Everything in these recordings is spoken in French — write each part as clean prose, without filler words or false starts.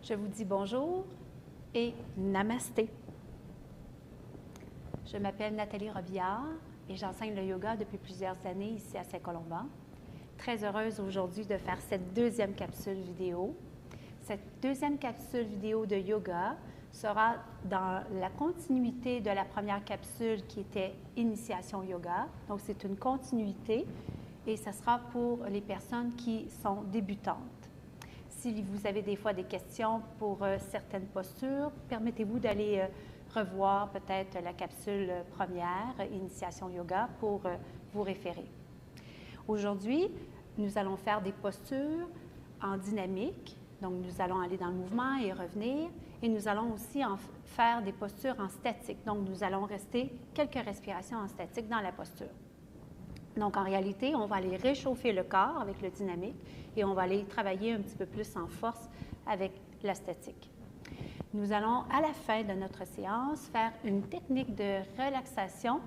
Je vous dis bonjour et namasté. Je m'appelle Nathalie Robillard et j'enseigne le yoga depuis plusieurs années ici à Saint-Colomban. Très heureuse aujourd'hui de faire cette deuxième capsule vidéo. Cette deuxième capsule vidéo de yoga sera dans la continuité de la première capsule qui était Initiation Yoga. Donc, c'est une continuité et ce sera pour les personnes qui sont débutantes. Si vous avez des fois des questions pour certaines postures, permettez-vous d'aller revoir peut-être la capsule première, Initiation Yoga, pour vous référer. Aujourd'hui, nous allons faire des postures en dynamique. Donc, nous allons aller dans le mouvement et revenir. Et nous allons aussi faire des postures en statique. Donc, nous allons rester quelques respirations en statique dans la posture. Donc, en réalité, on va aller réchauffer le corps avec le dynamique et on va aller travailler un petit peu plus en force avec la statique. Nous allons, à la fin de notre séance, faire une technique de relaxation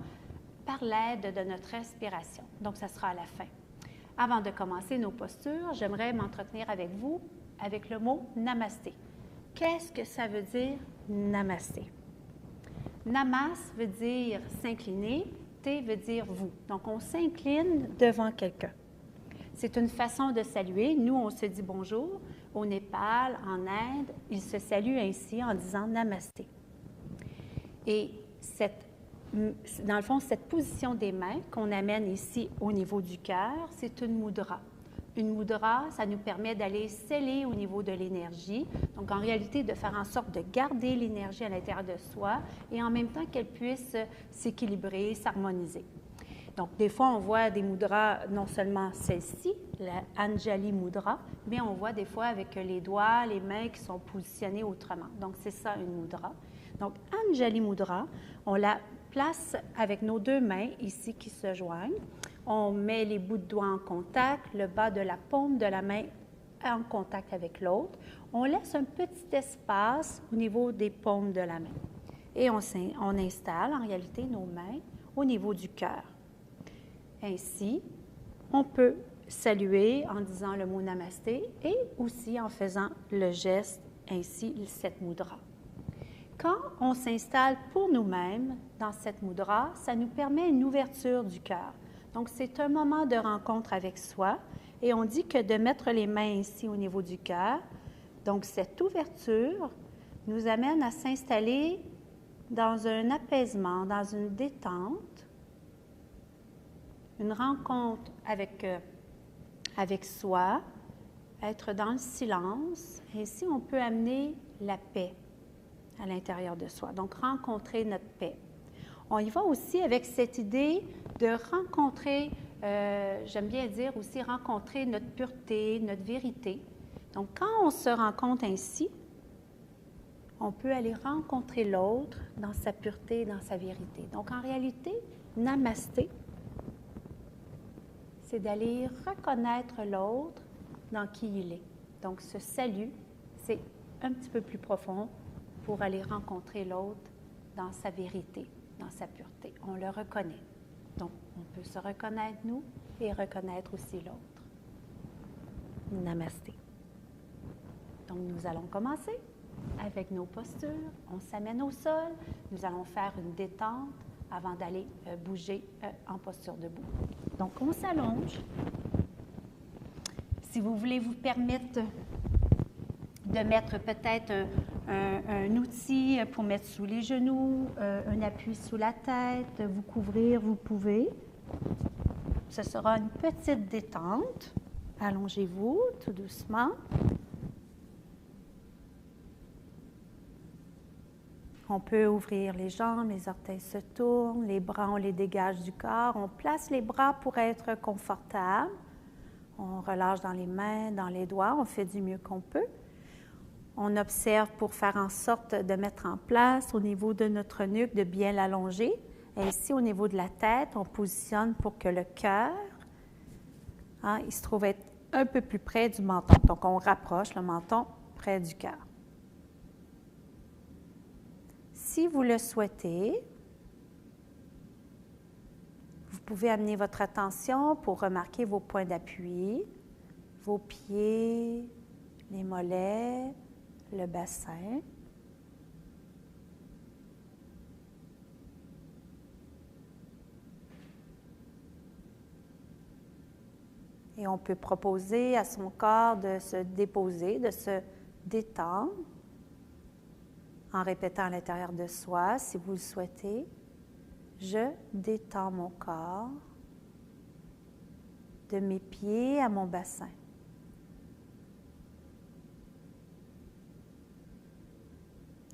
par l'aide de notre respiration. Donc, ça sera à la fin. Avant de commencer nos postures, j'aimerais m'entretenir avec vous avec le mot namasté. Qu'est-ce que ça veut dire namasté? Namas veut dire s'incliner. T veut dire vous. Donc, on s'incline devant quelqu'un. C'est une façon de saluer. Nous, on se dit bonjour. Au Népal, en Inde, ils se saluent ainsi en disant namasté. Et dans le fond, cette position des mains qu'on amène ici au niveau du cœur, c'est une mudra. Une mudra, ça nous permet d'aller sceller au niveau de l'énergie. Donc, en réalité, de faire en sorte de garder l'énergie à l'intérieur de soi et en même temps qu'elle puisse s'équilibrer, s'harmoniser. Donc, des fois, on voit des mudras, non seulement celle-ci, la Anjali Mudra, mais on voit des fois avec les doigts, les mains qui sont positionnées autrement. Donc, c'est ça une mudra. Donc, Anjali Mudra, on la place avec nos deux mains ici qui se joignent. On met les bouts de doigts en contact, le bas de la paume de la main en contact avec l'autre. On laisse un petit espace au niveau des paumes de la main. Et on installe en réalité nos mains au niveau du cœur. Ainsi, on peut saluer en disant le mot namasté et aussi en faisant le geste, ainsi cette mudra. Quand on s'installe pour nous-mêmes dans cette mudra, ça nous permet une ouverture du cœur. Donc, c'est un moment de rencontre avec soi et on dit que de mettre les mains ici au niveau du cœur, donc cette ouverture nous amène à s'installer dans un apaisement, dans une détente, une rencontre avec soi, être dans le silence. Ainsi, on peut amener la paix à l'intérieur de soi, donc rencontrer notre paix. On y va aussi avec cette idée de rencontrer, j'aime bien dire aussi, rencontrer notre pureté, notre vérité. Donc, quand on se rencontre ainsi, on peut aller rencontrer l'autre dans sa pureté, dans sa vérité. Donc, en réalité, namasté, c'est d'aller reconnaître l'autre dans qui il est. Donc, ce salut, c'est un petit peu plus profond pour aller rencontrer l'autre dans sa vérité, dans sa pureté. On le reconnaît. Donc, on peut se reconnaître, nous, et reconnaître aussi l'autre. Namasté. Donc, nous allons commencer avec nos postures. On s'amène au sol. Nous allons faire une détente avant d'aller bouger en posture debout. Donc, on s'allonge. Si vous voulez vous permettre de mettre peut-être un outil pour mettre sous les genoux, un appui sous la tête, vous couvrir, vous pouvez. Ce sera une petite détente. Allongez-vous tout doucement. On peut ouvrir les jambes, les orteils se tournent, les bras, on les dégage du corps. On place les bras pour être confortable. On relâche dans les mains, dans les doigts. On fait du mieux qu'on peut. On observe pour faire en sorte de mettre en place au niveau de notre nuque, de bien l'allonger. Ainsi, au niveau de la tête, on positionne pour que le cœur, il se trouve être un peu plus près du menton. Donc, on rapproche le menton près du cœur. Si vous le souhaitez, vous pouvez amener votre attention pour remarquer vos points d'appui, vos pieds, les mollets, le bassin. Et on peut proposer à son corps de se déposer, de se détendre en répétant à l'intérieur de soi, si vous le souhaitez, je détends mon corps de mes pieds à mon bassin.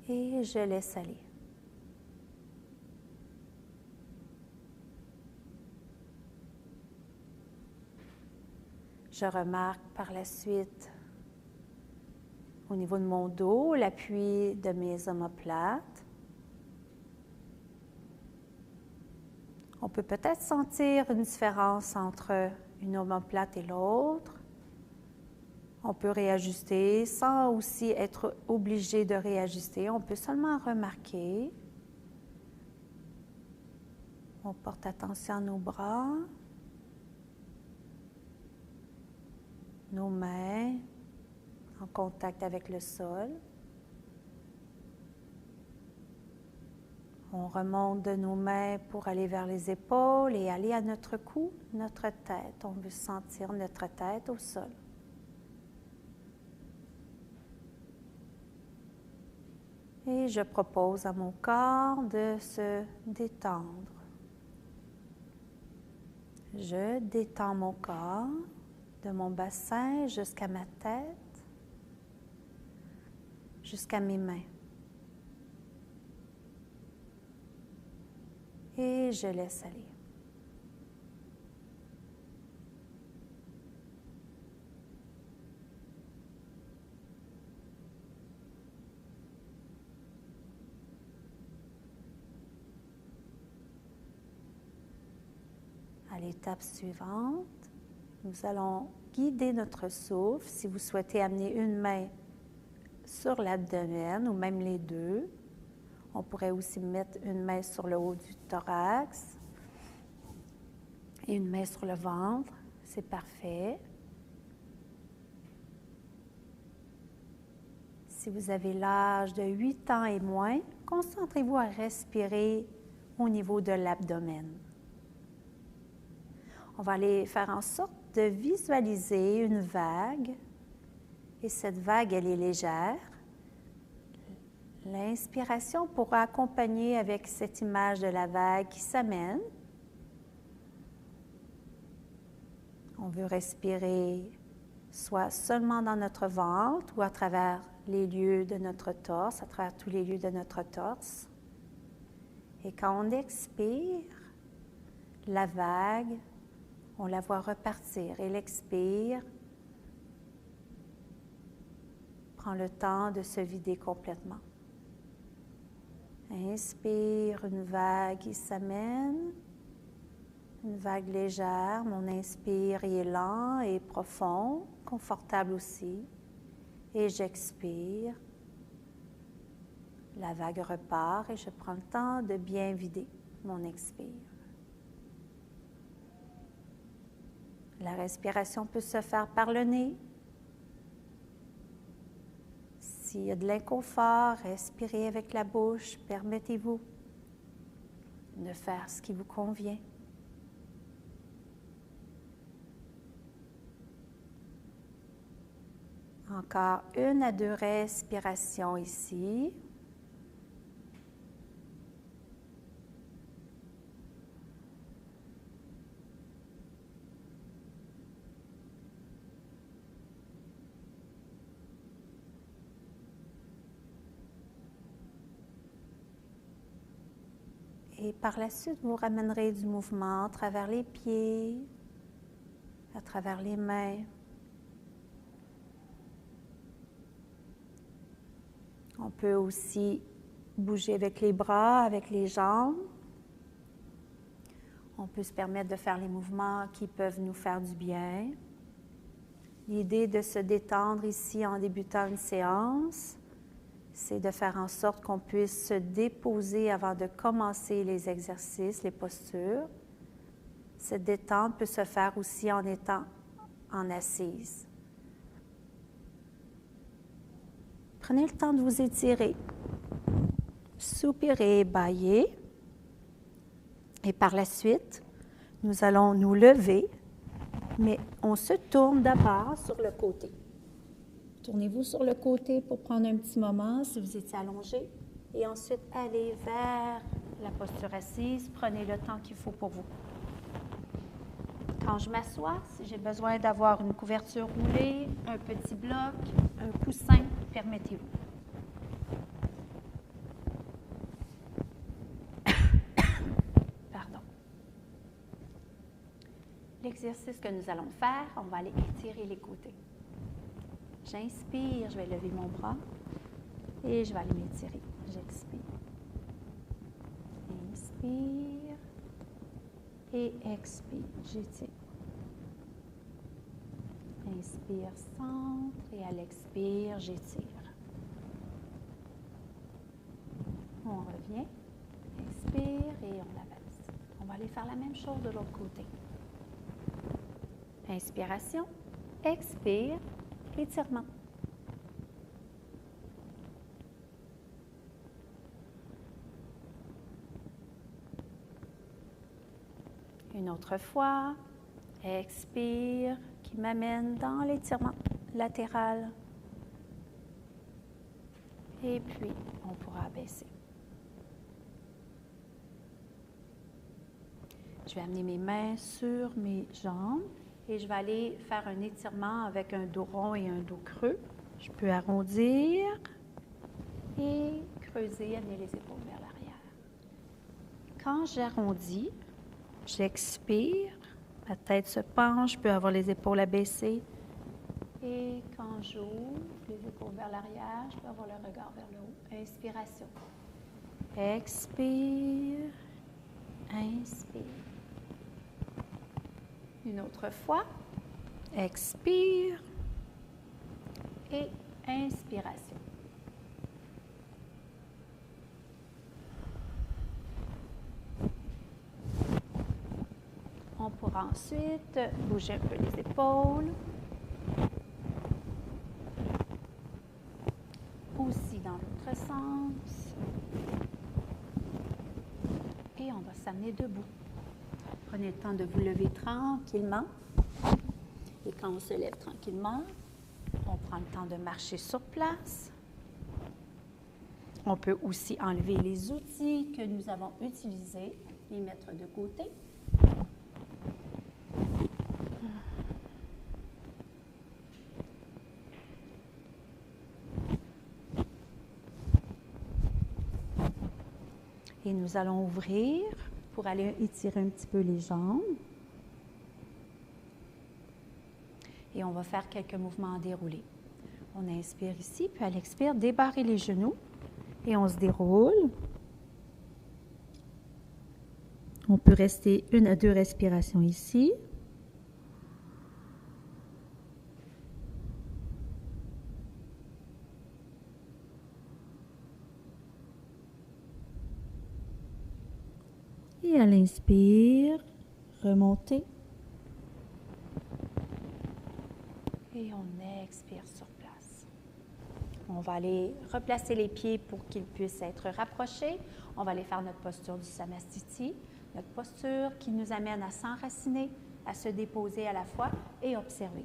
Et je laisse aller. Je remarque par la suite au niveau de mon dos l'appui de mes omoplates. On peut peut-être sentir une différence entre une omoplate et l'autre. On peut réajuster sans aussi être obligé de réajuster. On peut seulement remarquer. On porte attention à nos bras, nos mains en contact avec le sol. On remonte de nos mains pour aller vers les épaules et aller à notre cou, notre tête. On veut sentir notre tête au sol. Et je propose à mon corps de se détendre. Je détends mon corps de mon bassin jusqu'à ma tête, jusqu'à mes mains. Et je laisse aller. À l'étape suivante, nous allons guider notre souffle. Si vous souhaitez amener une main sur l'abdomen ou même les deux, on pourrait aussi mettre une main sur le haut du thorax et une main sur le ventre. C'est parfait. Si vous avez l'âge de 8 ans et moins, concentrez-vous à respirer au niveau de l'abdomen. On va aller faire en sorte de visualiser une vague. Et cette vague, elle est légère. L'inspiration pourra accompagner avec cette image de la vague qui s'amène. On veut respirer soit seulement dans notre ventre ou à travers les lieux de notre torse, à travers tous les lieux de notre torse. Et quand on expire, la vague, on la voit repartir. Et l'expire prend le temps de se vider complètement. Inspire, une vague qui s'amène, une vague légère. Mon inspire il est lent et profond, confortable aussi. Et j'expire. La vague repart et je prends le temps de bien vider mon expire. La respiration peut se faire par le nez. S'il y a de l'inconfort, respirez avec la bouche. Permettez-vous de faire ce qui vous convient. Encore 1 à 2 respirations ici. Et par la suite, vous ramènerez du mouvement à travers les pieds, à travers les mains. On peut aussi bouger avec les bras, avec les jambes. On peut se permettre de faire les mouvements qui peuvent nous faire du bien. L'idée de se détendre ici en débutant une séance, c'est de faire en sorte qu'on puisse se déposer avant de commencer les exercices, les postures. Cette détente peut se faire aussi en étant en assise. Prenez le temps de vous étirer. Soupirez, bâillez. Et par la suite, nous allons nous lever, mais on se tourne d'abord sur le côté. Tournez-vous sur le côté pour prendre un petit moment si vous étiez allongé. Et ensuite, allez vers la posture assise. Prenez le temps qu'il faut pour vous. Quand je m'assois, si j'ai besoin d'avoir une couverture roulée, un petit bloc, un coussin, permettez-vous. Pardon. L'exercice que nous allons faire, on va aller étirer les côtés. J'inspire, je vais lever mon bras et je vais aller m'étirer. J'expire. Inspire et expire. J'étire. Inspire, centre et à l'expire, j'étire. On revient. Inspire et on abaisse. On va aller faire la même chose de l'autre côté. Inspiration, expire, étirement. Une autre fois, expire, qui m'amène dans l'étirement latéral. Et puis, on pourra abaisser. Je vais amener mes mains sur mes jambes et je vais aller faire un étirement avec un dos rond et un dos creux. Je peux arrondir et creuser, amener les épaules vers l'arrière. Quand j'arrondis, j'expire, ma tête se penche, je peux avoir les épaules abaissées. Et quand j'ouvre les épaules vers l'arrière, je peux avoir le regard vers le haut. Inspiration. Expire. Inspire. Une autre fois. Expire. Et inspiration. On pourra ensuite bouger un peu les épaules. Aussi dans l'autre sens. Et on va s'amener debout. Prenez le temps de vous lever tranquillement. Et quand on se lève tranquillement, on prend le temps de marcher sur place. On peut aussi enlever les outils que nous avons utilisés, les mettre de côté. Et nous allons ouvrir pour aller étirer un petit peu les jambes. Et on va faire quelques mouvements déroulés. On inspire ici, puis à l'expire, débarrer les genoux. Et on se déroule. On peut rester 1 à 2 respirations ici. Et à l'inspire, remontez. Et on expire sur place. On va aller replacer les pieds pour qu'ils puissent être rapprochés. On va aller faire notre posture du Samastiti, notre posture qui nous amène à s'enraciner, à se déposer à la fois et observer.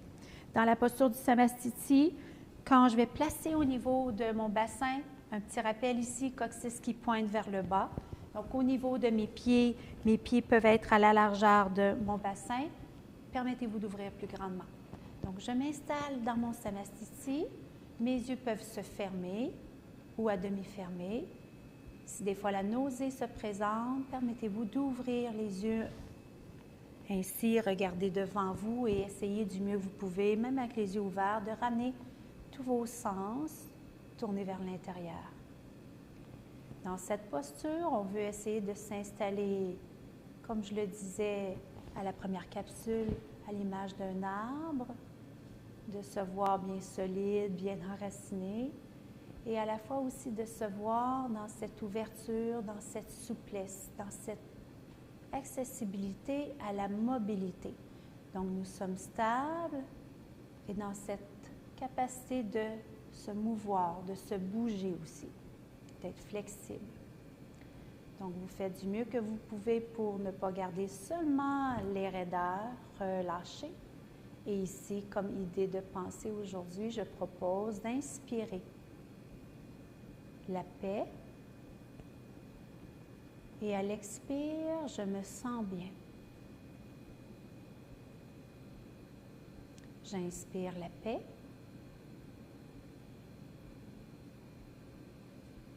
Dans la posture du Samastiti, quand je vais placer au niveau de mon bassin, un petit rappel ici, coccyx qui pointe vers le bas. Donc, au niveau de mes pieds peuvent être à la largeur de mon bassin. Permettez-vous d'ouvrir plus grandement. Donc, je m'installe dans mon Samastiti. Mes yeux peuvent se fermer ou à demi fermer. Si des fois la nausée se présente, permettez-vous d'ouvrir les yeux. Ainsi, regardez devant vous et essayez du mieux que vous pouvez, même avec les yeux ouverts, de ramener tous vos sens tournés vers l'intérieur. Dans cette posture, on veut essayer de s'installer, comme je le disais à la première capsule, à l'image d'un arbre, de se voir bien solide, bien enraciné, et à la fois aussi de se voir dans cette ouverture, dans cette souplesse, dans cette accessibilité à la mobilité. Donc, nous sommes stables et dans cette capacité de se mouvoir, de se bouger aussi, d'être flexible. Donc, vous faites du mieux que vous pouvez pour ne pas garder seulement les raideurs relâchées. Et ici, comme idée de pensée aujourd'hui, je propose d'inspirer la paix. Et à l'expire, je me sens bien. J'inspire la paix.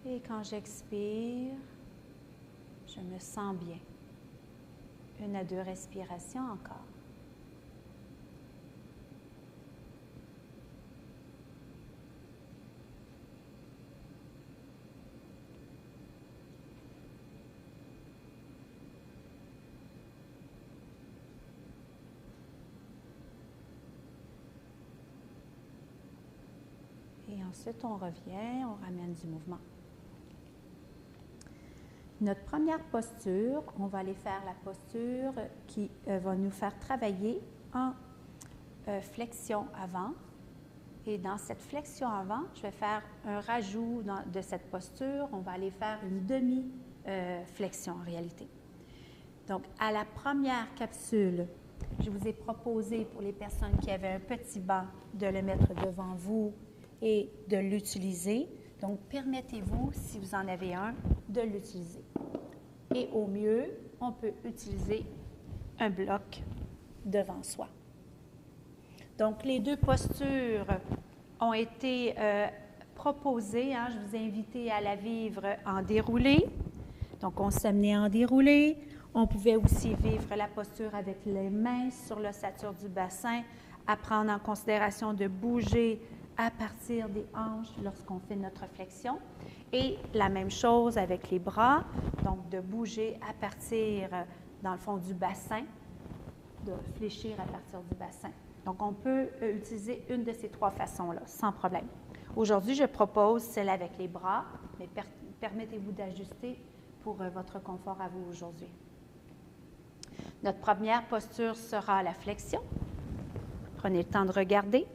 Et quand j'expire, je me sens bien. 1 à 2 respirations encore. Et ensuite, on revient, on ramène du mouvement. Notre première posture, on va aller faire la posture qui va nous faire travailler en flexion avant. Et dans cette flexion avant, je vais faire un rajout de cette posture. On va aller faire une demi-flexion en réalité. Donc, à la première capsule, je vous ai proposé pour les personnes qui avaient un petit banc de le mettre devant vous et de l'utiliser. Donc, permettez-vous, si vous en avez un, de l'utiliser. Et au mieux, on peut utiliser un bloc devant soi. Donc, les 2 postures ont été proposées. Je vous ai invité à la vivre en déroulé. Donc, on s'amenait en déroulé. On pouvait aussi vivre la posture avec les mains sur l'ossature du bassin, à prendre en considération de bouger à partir des hanches lorsqu'on fait notre flexion. Et la même chose avec les bras, donc de bouger à partir, dans le fond, du bassin, de fléchir à partir du bassin. Donc, on peut utiliser une de ces 3 façons-là, sans problème. Aujourd'hui, je propose celle avec les bras, mais permettez-vous d'ajuster pour votre confort à vous aujourd'hui. Notre première posture sera la flexion. Prenez le temps de regarder.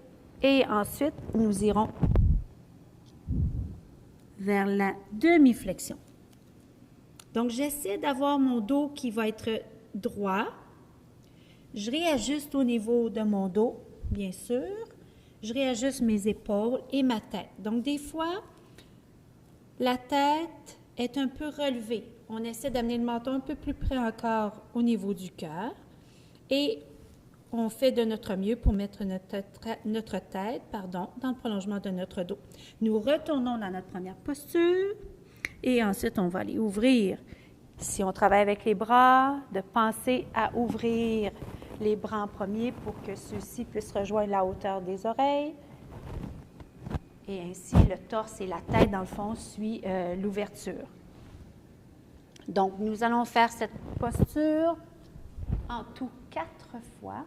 Et ensuite, nous irons vers la demi-flexion. Donc, j'essaie d'avoir mon dos qui va être droit. Je réajuste au niveau de mon dos, bien sûr. Je réajuste mes épaules et ma tête. Donc, des fois, la tête est un peu relevée. On essaie d'amener le menton un peu plus près encore au niveau du cœur. Et on fait de notre mieux pour mettre notre tête dans le prolongement de notre dos. Nous retournons dans notre première posture et ensuite, on va aller ouvrir. Si on travaille avec les bras, de penser à ouvrir les bras en premier pour que ceux-ci puissent rejoindre la hauteur des oreilles. Et ainsi, le torse et la tête, dans le fond, suivent l'ouverture. Donc, nous allons faire cette posture en tout 4 fois.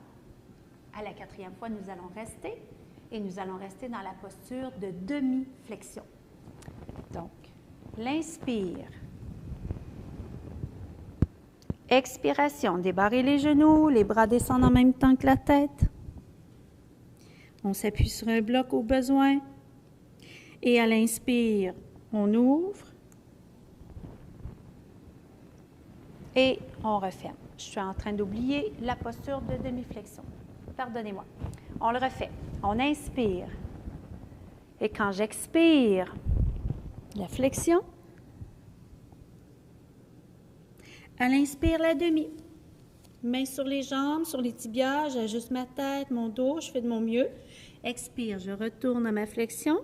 À la 4e fois, nous allons rester et nous allons rester dans la posture de demi-flexion. Donc, l'inspire. Expiration, débarrez les genoux, les bras descendent en même temps que la tête. On s'appuie sur un bloc au besoin. Et à l'inspire, on ouvre. Et on referme. Je suis en train d'oublier la posture de demi-flexion. Pardonnez-moi. On le refait. On inspire. Et quand j'expire, la flexion. À l'inspire, la demi. Mains sur les jambes, sur les tibias, j'ajuste ma tête, mon dos, je fais de mon mieux. Expire, je retourne à ma flexion.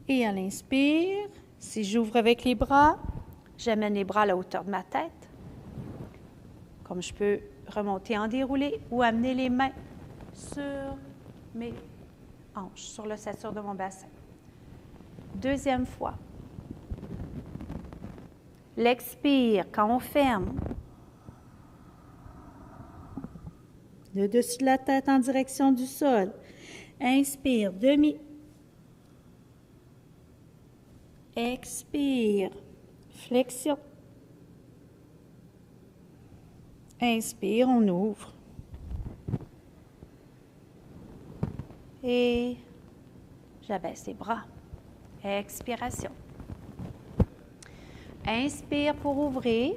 Et à l'inspire, si j'ouvre avec les bras, j'amène les bras à la hauteur de ma tête. Comme je peux remonter en déroulé ou amener les mains sur mes hanches, sur l'ossature de mon bassin. 2e fois. L'expire, quand on ferme. Le dessus de la tête en direction du sol. Inspire, demi. Expire, flexion. Inspire, on ouvre. Et j'abaisse les bras. Expiration. Inspire pour ouvrir.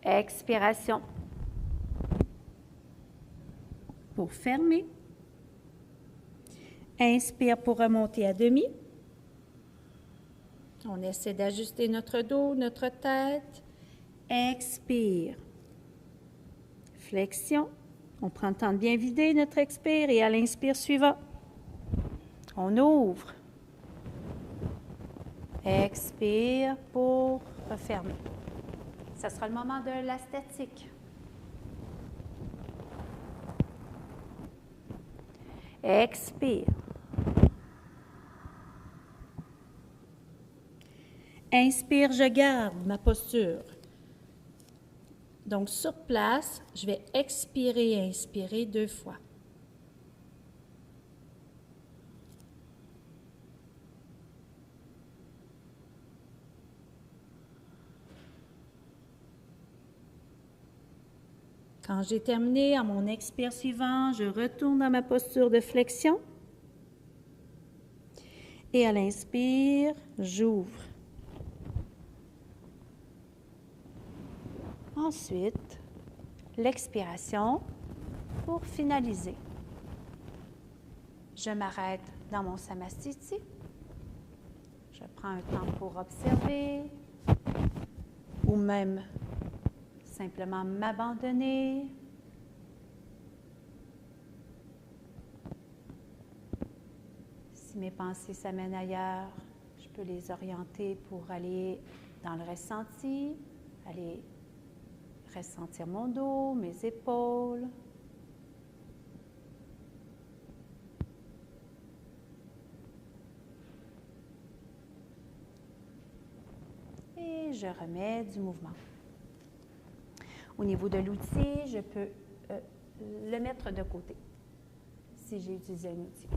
Expiration. Pour fermer. Inspire pour remonter à demi. On essaie d'ajuster notre dos, notre tête. Expire. Flexion. On prend le temps de bien vider notre expire et à l'inspire suivant, on ouvre. Expire pour refermer. Ce sera le moment de la statique. Expire. Inspire, je garde ma posture. Donc, sur place, je vais expirer et inspirer 2 fois. Quand j'ai terminé, à mon expire suivant, je retourne dans ma posture de flexion. Et à l'inspire, j'ouvre. Ensuite, l'expiration pour finaliser. Je m'arrête dans mon Samastiti. Je prends un temps pour observer ou même simplement m'abandonner. Si mes pensées s'amènent ailleurs, je peux les orienter pour aller dans le ressenti, aller ressentir mon dos, mes épaules. Et je remets du mouvement. Au niveau de l'outil, je peux le mettre de côté si j'ai utilisé un outil.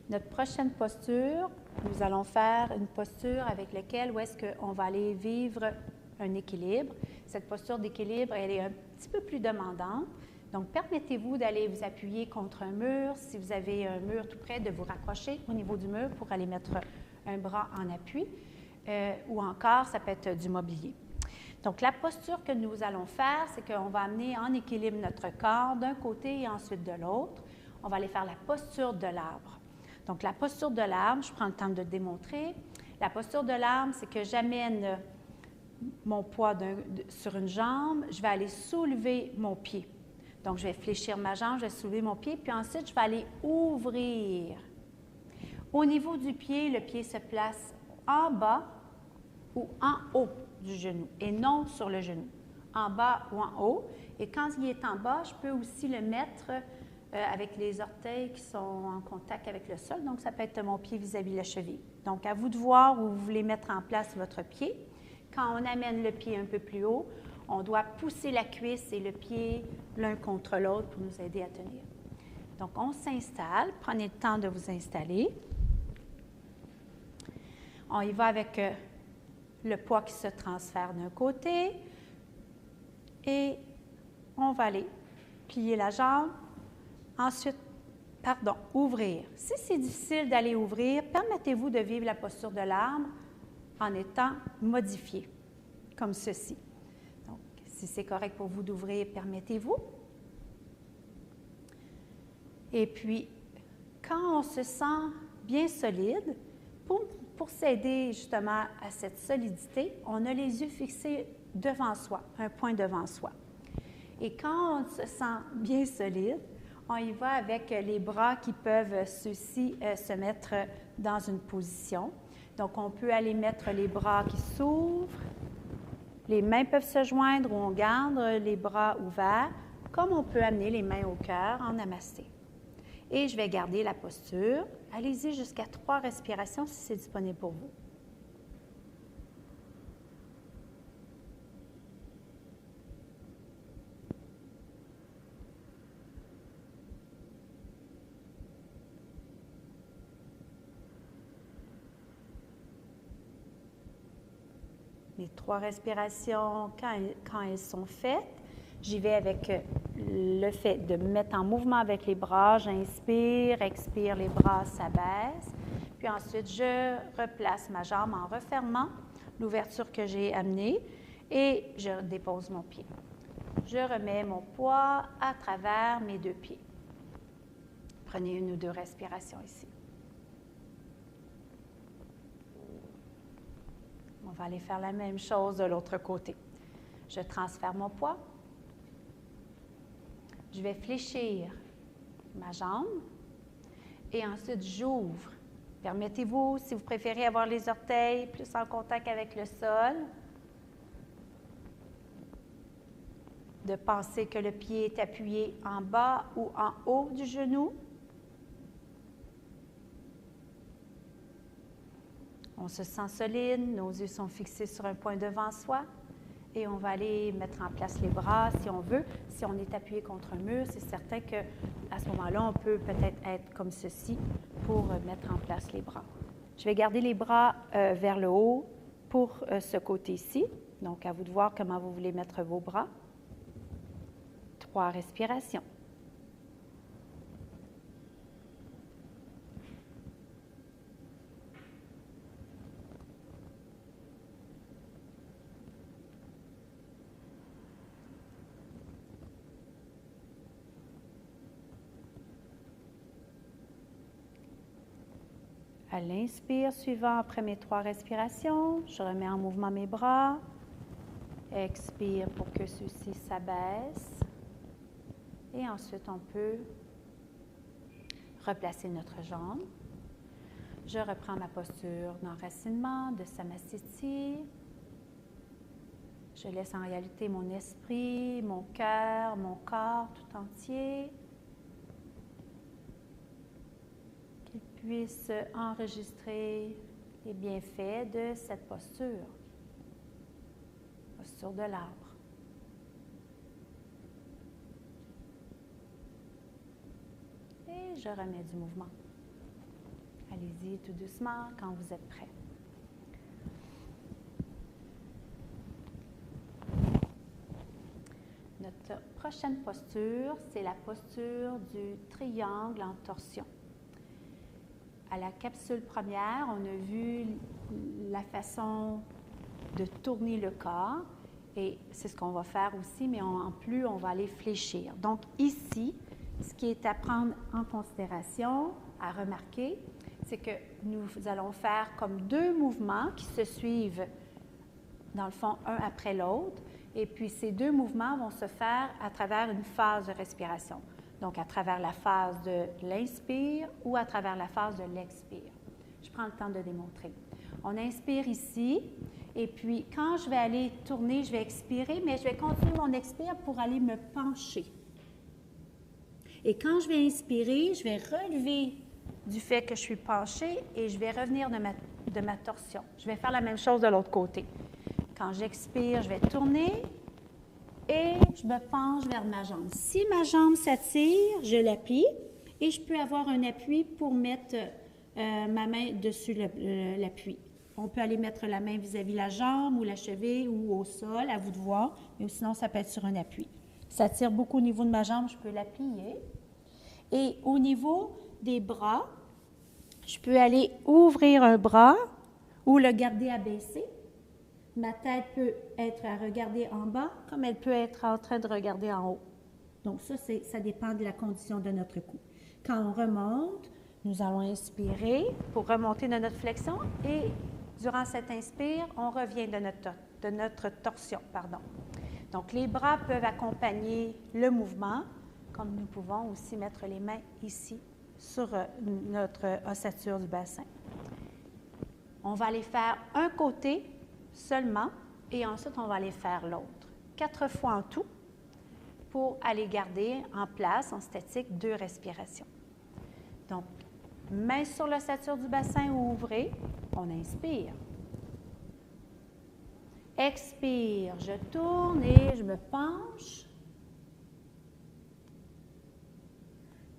Notre prochaine posture, nous allons faire une posture avec laquelle où est-ce qu'on va aller vivre un équilibre. Cette posture d'équilibre, elle est un petit peu plus demandante. Donc, permettez-vous d'aller vous appuyer contre un mur. Si vous avez un mur tout près, de vous raccrocher au niveau du mur pour aller mettre un bras en appui. Ou encore, ça peut être du mobilier. Donc, la posture que nous allons faire, c'est qu'on va amener en équilibre notre corps d'un côté et ensuite de l'autre. On va aller faire la posture de l'arbre. Donc, la posture de l'arbre, je prends le temps de le démontrer. La posture de l'arbre, c'est que j'amène mon poids sur une jambe, je vais aller soulever mon pied. Donc, je vais fléchir ma jambe, je vais soulever mon pied, puis ensuite, je vais aller ouvrir. Au niveau du pied, le pied se place en bas ou en haut du genou et non sur le genou, en bas ou en haut. Et quand il est en bas, je peux aussi le mettre avec les orteils qui sont en contact avec le sol. Donc, ça peut être mon pied vis-à-vis la cheville. Donc, à vous de voir où vous voulez mettre en place votre pied. Quand on amène le pied un peu plus haut, on doit pousser la cuisse et le pied l'un contre l'autre pour nous aider à tenir. Donc, on s'installe. Prenez le temps de vous installer. On y va avec le poids qui se transfère d'un côté et on va aller plier la jambe. Ensuite, ouvrir. Si c'est difficile d'aller ouvrir, permettez-vous de vivre la posture de l'arbre en étant modifié, comme ceci. Donc, si c'est correct pour vous d'ouvrir, permettez-vous. Et puis, quand on se sent bien solide, pour s'aider justement à cette solidité, on a les yeux fixés devant soi, un point devant soi. Et quand on se sent bien solide, on y va avec les bras qui peuvent, ceux-ci, se mettre dans une position. Donc, on peut aller mettre les bras qui s'ouvrent, les mains peuvent se joindre ou on garde les bras ouverts, comme on peut amener les mains au cœur en namasté. Et je vais garder la posture. Allez-y jusqu'à 3 respirations si c'est disponible pour vous. Les 3 respirations, quand elles sont faites, J'y vais avec le fait de me mettre en mouvement avec les bras. J'inspire, expire, les bras s'abaissent. Puis ensuite, je replace ma jambe en refermant l'ouverture que j'ai amenée et je dépose mon pied. Je remets mon poids à travers mes deux pieds. Prenez une ou deux respirations ici. On va aller faire la même chose de l'autre côté. Je transfère mon poids. Je vais fléchir ma jambe et ensuite j'ouvre. Permettez-vous, si vous préférez avoir les orteils plus en contact avec le sol, de penser que le pied est appuyé en bas ou en haut du genou. On se sent solide, nos yeux sont fixés sur un point devant soi et on va aller mettre en place les bras si on veut. Si on est appuyé contre un mur, c'est certain qu'à ce moment-là, on peut peut-être être comme ceci pour mettre en place les bras. Je vais garder les bras vers le haut pour ce côté-ci. Donc, à vous de voir comment vous voulez mettre vos bras. 3 respirations. À l'inspire suivant, après mes 3 respirations, je remets en mouvement mes bras. Expire pour que ceux-ci s'abaissent. Et ensuite, on peut replacer notre jambe. Je reprends ma posture d'enracinement, de Samasthiti. Je laisse en réalité mon esprit, mon cœur, mon corps tout entier qu'il puisse enregistrer les bienfaits de cette posture, posture de l'arbre. Et je remets du mouvement. Allez-y tout doucement quand vous êtes prêts. Notre prochaine posture, c'est la posture du triangle en torsion. À la capsule première, on a vu la façon de tourner le corps et c'est ce qu'on va faire aussi, mais en plus, on va aller fléchir. Donc ici, ce qui est à prendre en considération, à remarquer, c'est que nous allons faire comme 2 mouvements qui se suivent, dans le fond, un après l'autre. Et puis, ces 2 mouvements vont se faire à travers une phase de respiration. Donc, à travers la phase de l'inspire ou à travers la phase de l'expire. Je prends le temps de démontrer. On inspire ici. Et puis, quand je vais aller tourner, je vais expirer, mais je vais continuer mon expire pour aller me pencher. Et quand je vais inspirer, je vais relever du fait que je suis penchée et je vais revenir de ma torsion. Je vais faire la même chose de l'autre côté. Quand j'expire, je vais tourner et je me penche vers ma jambe. Si ma jambe s'attire, je l'appuie et je peux avoir un appui pour mettre ma main dessus l'appui. On peut aller mettre la main vis-à-vis la jambe ou la cheville ou au sol, à vous de voir, mais sinon ça peut être sur un appui. Ça tire beaucoup au niveau de ma jambe, je peux la plier. Et au niveau des bras, je peux aller ouvrir un bras ou le garder abaissé. Ma tête peut être à regarder en bas, comme elle peut être en train de regarder en haut. Donc ça dépend de la condition de notre cou. Quand on remonte, nous allons inspirer pour remonter de notre flexion et durant cet inspire, on revient de notre torsion. Donc les bras peuvent accompagner le mouvement, comme nous pouvons aussi mettre les mains ici sur notre ossature du bassin. On va aller faire un côté seulement et ensuite on va aller faire l'autre. 4 fois en tout pour aller garder en place, en statique, 2 respirations. Donc, main sur l'ossature du bassin ou ouvrez, on inspire. Expire, je tourne et je me penche.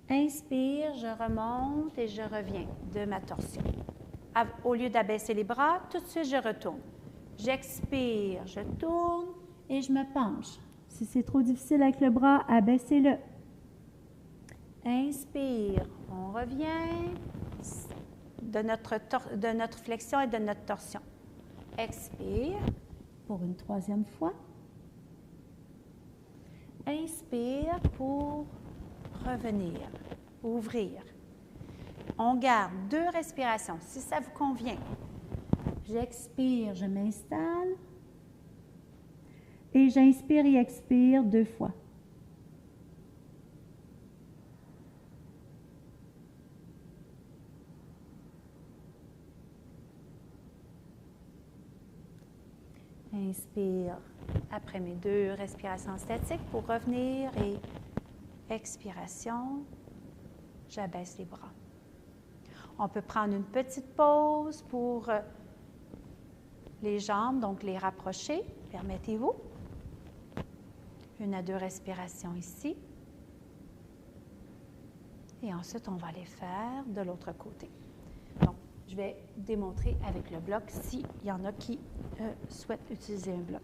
Inspire, je remonte et je reviens de ma torsion. Au lieu d'abaisser les bras, tout de suite je retourne. J'expire, je tourne et je me penche. Si c'est trop difficile avec le bras, abaissez-le. Inspire, on revient de notre flexion et de notre torsion. Expire pour une troisième fois. Inspire pour revenir, ouvrir. On garde 2 respirations, si ça vous convient. J'expire, je m'installe. Et j'inspire et expire 2 fois. Inspire après mes 2 respirations statiques pour revenir et expiration, j'abaisse les bras. On peut prendre une petite pause pour les jambes, donc les rapprocher. Permettez-vous. 1 à 2 respirations ici. Et ensuite, on va les faire de l'autre côté. Donc, je vais démontrer avec le bloc s'il y en a qui souhaitent utiliser un bloc.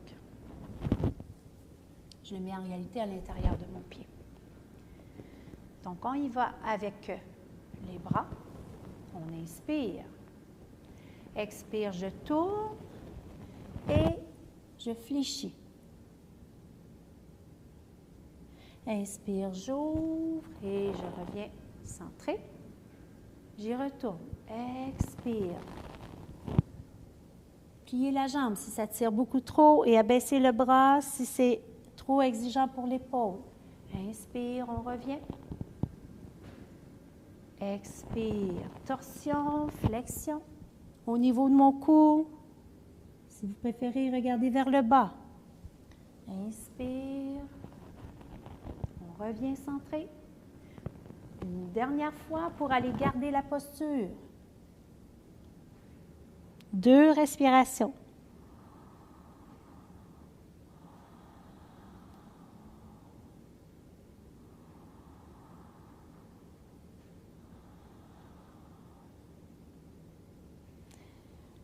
Je le mets en réalité à l'intérieur de mon pied. Donc, on y va avec les bras. On inspire. Expire, je tourne et je fléchis. Inspire, j'ouvre et je reviens centré. J'y retourne. Expire. Pliez la jambe si ça tire beaucoup trop et abaissez le bras si c'est trop exigeant pour l'épaule. Inspire, on revient. Expire, torsion, flexion. Au niveau de mon cou, si vous préférez, regardez vers le bas. Inspire. On revient centré. Une dernière fois pour aller garder la posture. 2 respirations.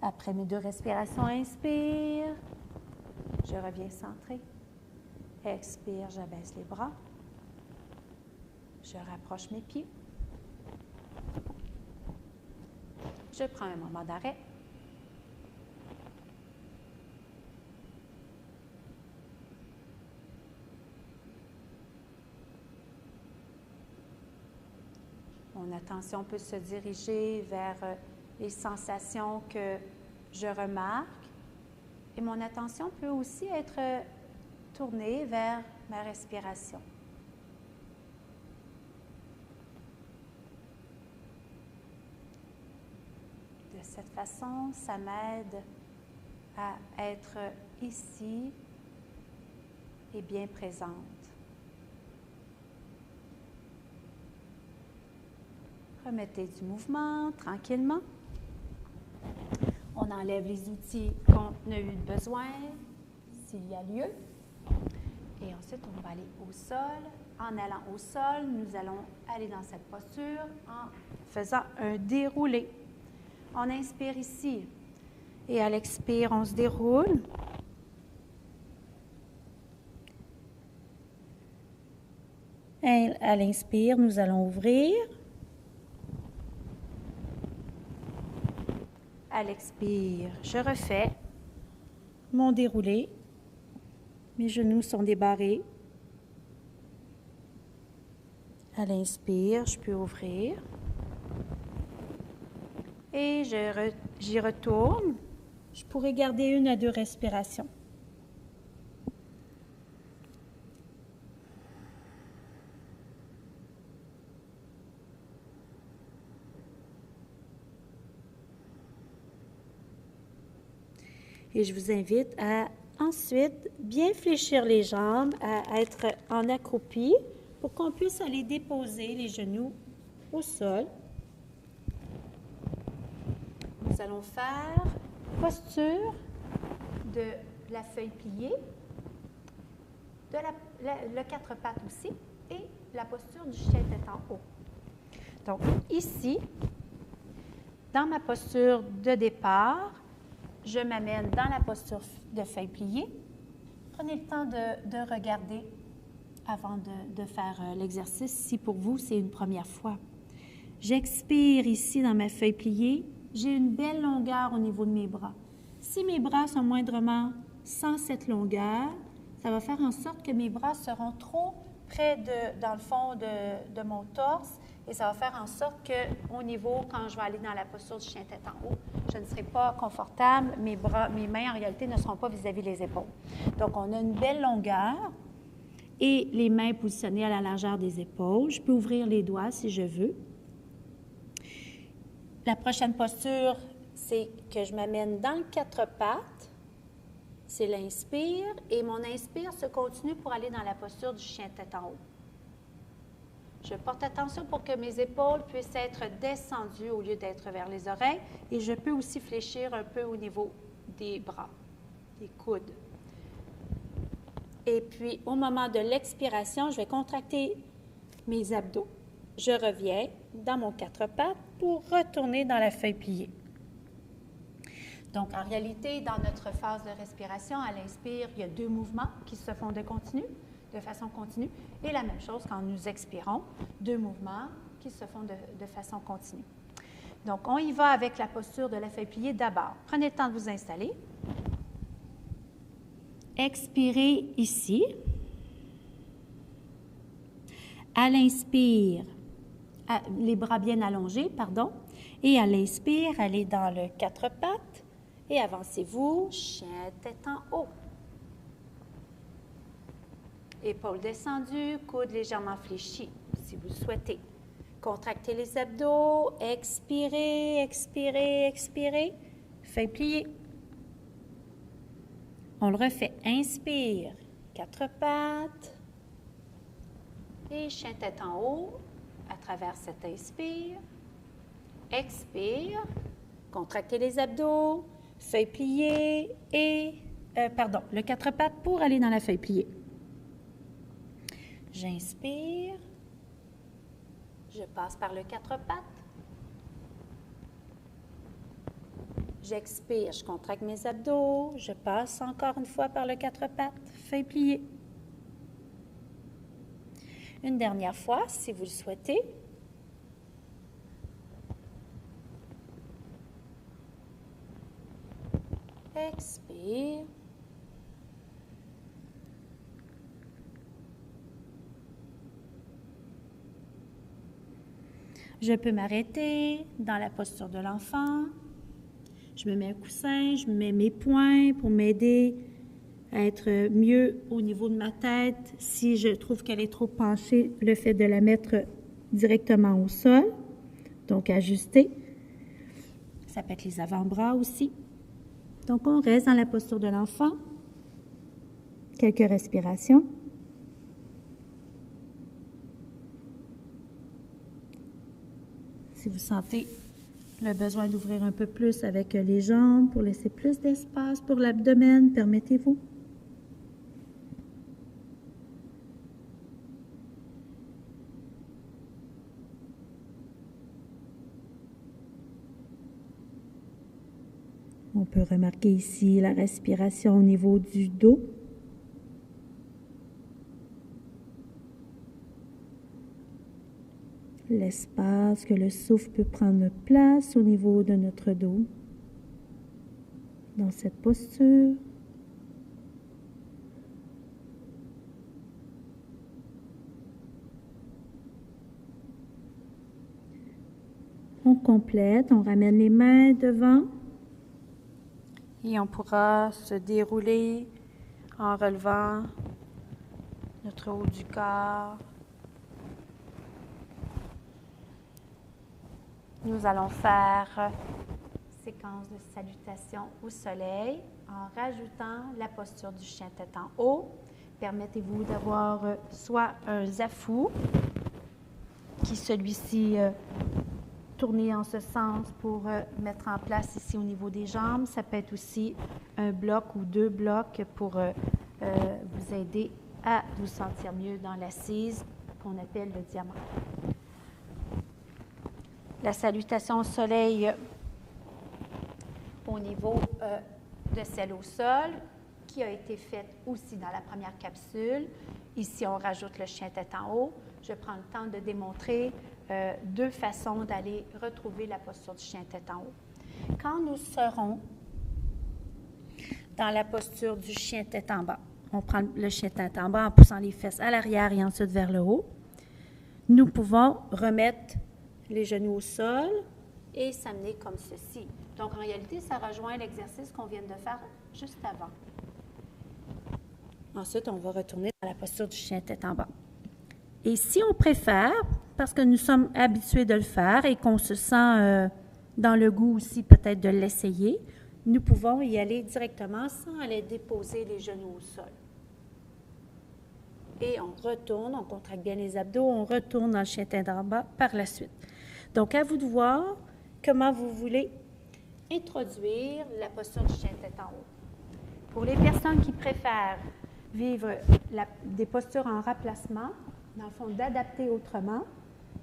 Après mes 2 respirations, inspire. Je reviens centré. Expire, j'abaisse les bras. Je rapproche mes pieds. Je prends un moment d'arrêt. Mon attention peut se diriger vers les sensations que je remarque. Et mon attention peut aussi être tournée vers ma respiration. De cette façon, ça m'aide à être ici et bien présente. Remettez du mouvement tranquillement. On enlève les outils qu'on a eu besoin, s'il y a lieu. Et ensuite, on va aller au sol. En allant au sol, nous allons aller dans cette posture en faisant un déroulé. On inspire ici. Et à l'expire, on se déroule. Et à l'inspire, nous allons ouvrir. À l'expire, je refais mon déroulé. Mes genoux sont débarrés. À l'inspire, je peux ouvrir. Et j'y retourne. Je pourrais garder 1 à 2 respirations. Et je vous invite à ensuite bien fléchir les jambes, à être en accroupi pour qu'on puisse aller déposer les genoux au sol. Nous allons faire posture de la feuille pliée, de le 4 pattes aussi, et la posture du chien tête en haut. Donc, ici, dans ma posture de départ, je m'amène dans la posture de feuille pliée, Prenez le temps de regarder avant de faire l'exercice, si pour vous, c'est une première fois. J'expire ici dans ma feuille pliée. J'ai une belle longueur au niveau de mes bras. Si mes bras sont moindrement sans cette longueur, ça va faire en sorte que mes bras seront trop près dans le fond de mon torse et ça va faire en sorte qu'au niveau, quand je vais aller dans la posture du chien tête en haut, je ne serai pas confortable. Mes mains, en réalité, ne seront pas vis-à-vis les épaules. Donc, on a une belle longueur et les mains positionnées à la largeur des épaules. Je peux ouvrir les doigts si je veux. La prochaine posture, c'est que je m'amène dans le quatre pattes. C'est l'inspire et mon inspire se continue pour aller dans la posture du chien tête en haut. Je porte attention pour que mes épaules puissent être descendues au lieu d'être vers les oreilles et je peux aussi fléchir un peu au niveau des bras, des coudes. Et puis, au moment de l'expiration, je vais contracter mes abdos. Je reviens dans mon quatre pattes pour retourner dans la feuille pliée. Donc, en réalité, dans notre phase de respiration, à l'inspire, il y a 2 mouvements qui se font de façon continue. Et la même chose quand nous expirons, 2 mouvements qui se font de façon continue. Donc, on y va avec la posture de la feuille pliée d'abord. Prenez le temps de vous installer. Expirez ici. À l'inspire, les bras bien allongés, pardon. Et à l'inspire, allez dans le quatre pattes et avancez-vous, chien tête en haut. Épaules descendues, coudes légèrement fléchis, si vous le souhaitez. Contractez les abdos, expirez, expirez, expirez. Feuille pliée. On le refait. Inspire, quatre pattes. Et chien tête en haut, à travers cet inspire. Expire, contractez les abdos, feuille pliée et, le quatre pattes pour aller dans la feuille pliée. J'inspire, je passe par le quatre pattes. J'expire, je contracte mes abdos, je passe encore une fois par le quatre pattes, feuille pliée. Une dernière fois, si vous le souhaitez. Expire. Je peux m'arrêter dans la posture de l'enfant. Je me mets un coussin, je mets mes poings pour m'aider à être mieux au niveau de ma tête. Si je trouve qu'elle est trop penchée, le fait de la mettre directement au sol, donc ajuster. Ça peut être les avant-bras aussi. Donc, on reste dans la posture de l'enfant. Quelques respirations. Si vous sentez le besoin d'ouvrir un peu plus avec les jambes pour laisser plus d'espace pour l'abdomen, permettez-vous. On peut remarquer ici la respiration au niveau du dos. L'espace que le souffle peut prendre place au niveau de notre dos. Dans cette posture. On complète, on ramène les mains devant. Et on pourra se dérouler en relevant notre haut du corps. Nous allons faire séquence de salutation au soleil en rajoutant la posture du chien tête en haut. Permettez-vous d'avoir soit un zafou, qui celui-ci tourné en ce sens pour mettre en place ici au niveau des jambes. Ça peut être aussi un bloc ou 2 blocs pour vous aider à vous sentir mieux dans l'assise qu'on appelle le diamant. La salutation au soleil au niveau de celle au sol qui a été fait aussi dans la première capsule. Ici, on rajoute le chien tête en haut. Je prends le temps de démontrer deux façons d'aller retrouver la posture du chien tête en haut. Quand nous serons dans la posture du chien tête en bas, on prend le chien tête en bas en poussant les fesses à l'arrière et ensuite vers le haut. Nous pouvons remettre les genoux au sol et s'amener comme ceci. Donc, en réalité, ça rejoint l'exercice qu'on vient de faire juste avant. Ensuite, on va retourner dans la posture du chien tête en bas. Et si on préfère, parce que nous sommes habitués de le faire et qu'on se sent dans le goût aussi peut-être de l'essayer, nous pouvons y aller directement sans aller déposer les genoux au sol. Et on retourne, on contracte bien les abdos, on retourne dans le chien tête en bas par la suite. Donc, à vous de voir comment vous voulez introduire la posture du chien tête en haut. Pour les personnes qui préfèrent vivre des postures en remplacement, dans le fond, d'adapter autrement,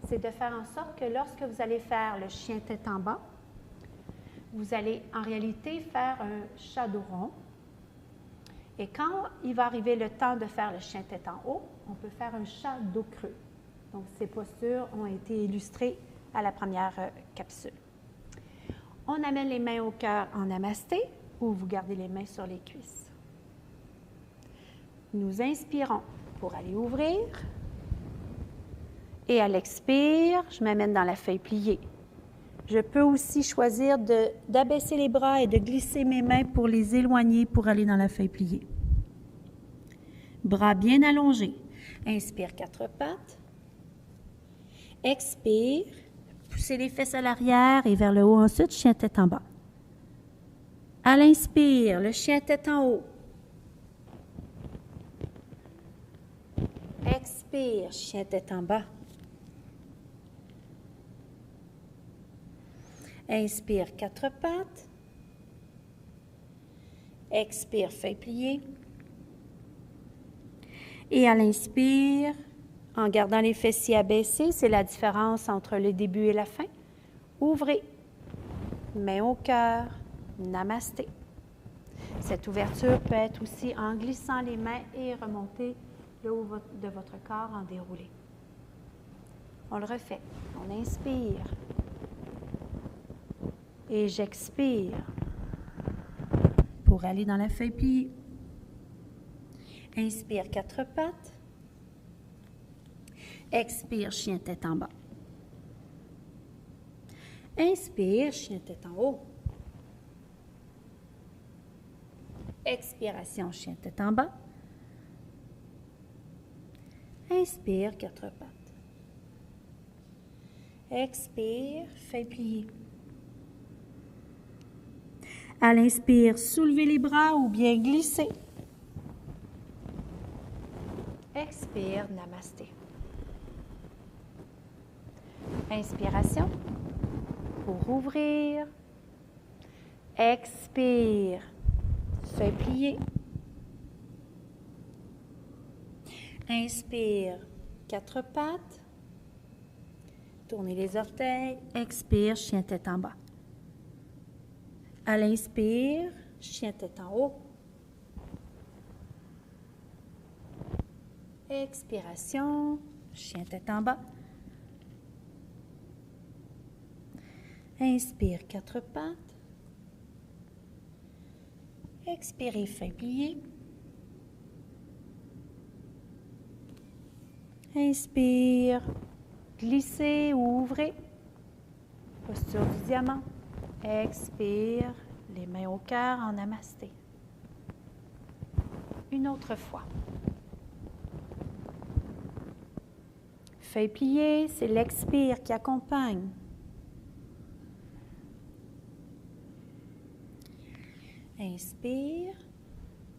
c'est de faire en sorte que lorsque vous allez faire le chien tête en bas, vous allez en réalité faire un chat dos rond. Et quand il va arriver le temps de faire le chien tête en haut, on peut faire un chat dos creux. Donc, ces postures ont été illustrées à la première capsule. On amène les mains au cœur en namasté ou vous gardez les mains sur les cuisses. Nous inspirons pour aller ouvrir. Et à l'expire, je m'amène dans la feuille pliée. Je peux aussi choisir d'abaisser les bras et de glisser mes mains pour les éloigner pour aller dans la feuille pliée. Bras bien allongés. Inspire, quatre pattes. Expire. Poussez les fesses à l'arrière et vers le haut. Ensuite, chien tête en bas. À l'inspire, le chien tête en haut. Expire, chien tête en bas. Inspire, quatre pattes. Expire, feuille pliée. Et à l'inspire, en gardant les fessiers abaissés, c'est la différence entre le début et la fin. Ouvrez. Main au cœur. Namasté. Cette ouverture peut être aussi en glissant les mains et remonter le haut de votre corps en déroulé. On le refait. On inspire. Et j'expire pour aller dans la feuille pliée. Inspire, quatre pattes. Expire, chien tête en bas. Inspire, chien tête en haut. Expiration, chien tête en bas. Inspire, quatre pattes. Expire, feuille pliée. À l'inspire, soulevez les bras ou bien glissez. Expire, namasté. Inspiration pour ouvrir. Expire, feuille pliée. Inspire, quatre pattes. Tournez les orteils. Expire, chien tête en bas. À l'inspire, chien tête en haut. Expiration, chien tête en bas. Inspire, quatre pattes. Expirez, feuille pliée. Inspire, glissez ou ouvrez. Posture du diamant. Expire, les mains au cœur en namasté. Une autre fois. Feuille pliée, c'est l'expire qui accompagne. Inspire,